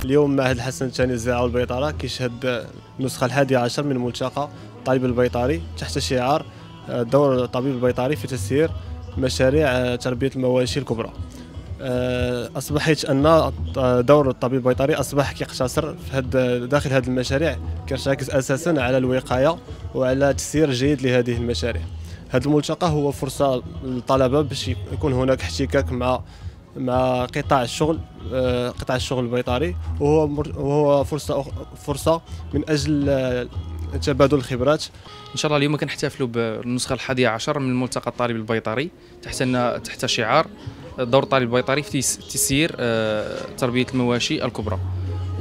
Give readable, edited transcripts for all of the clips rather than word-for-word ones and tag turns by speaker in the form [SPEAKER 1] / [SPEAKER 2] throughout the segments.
[SPEAKER 1] اليوم معهد الحسن الثاني للزراعة والبيطرة كيشهد النسخة 11 من ملتقى الطبيب البيطري تحت شعار دور الطبيب البيطري في تسيير مشاريع تربية المواشي الكبرى. أصبحت أن دور الطبيب البيطري أصبح كيقتصر في داخل هذه المشاريع، كيرتكز أساسا على الوقاية وعلى تسيير جيد لهذه المشاريع. هذا الملتقى هو فرصة للطلبة باش يكون هناك احتكاك مع قطاع الشغل البيطري، وهو فرصة من أجل تبادل الخبرات.
[SPEAKER 2] ان شاء الله اليوم كنحتفلوا بالنسخه 11 من ملتقى الطالب البيطري تحت شعار دور الطالب البيطري في تسيير تربيه المواشي الكبرى.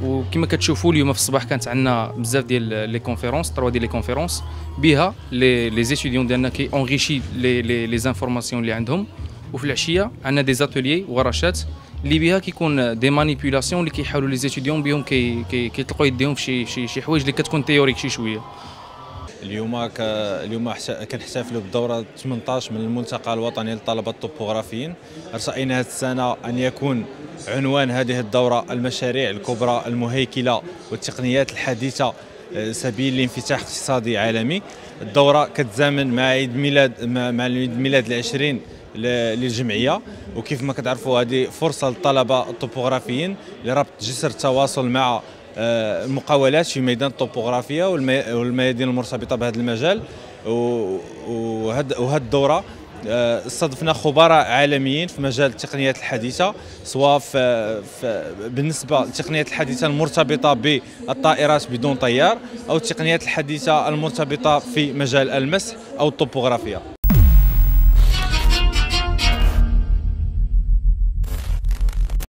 [SPEAKER 2] وكما كتشوفوا اليوم في الصباح كانت عندنا بزاف ديال لي كونفيرونس، 3 ديال لي كونفيرونس بها لي زيتيديون ديالنا كي اونغيشي لي زانفورماسيون اللي عندهم. وفي العشيه عندنا دي زاتوليي ورشات اللي بها كيكون دي مانيبيولاسيون اللي كيحاولوا لي زيتيديون بهم كيطلقوا يديهم في شي حوايج اللي كتكون تيوريك شي شويه.
[SPEAKER 3] اليوم كنحتفلوا بالدوره 18 من الملتقى الوطني للطلبه الطوبوغرافيين. رأينا هذه السنه ان يكون عنوان هذه الدوره المشاريع الكبرى المهيكله والتقنيات الحديثه سبيل لانفتاح اقتصادي عالمي. الدوره كتزامن مع عيد ميلاد العشرين للجمعيه، وكيف ما كتعرفوا هذه فرصه للطلبه الطوبوغرافيين لربط جسر التواصل مع المقاولات في ميدان الطوبوغرافيا والميادين المرتبطه بهذا المجال. وهذه الدوره استضفنا خبراء عالميين في مجال التقنيات الحديثه، سواء بالنسبه للتقنيات الحديثه المرتبطه بالطائرات بدون طيار او التقنيات الحديثه المرتبطه في مجال المسح او الطوبوغرافيا.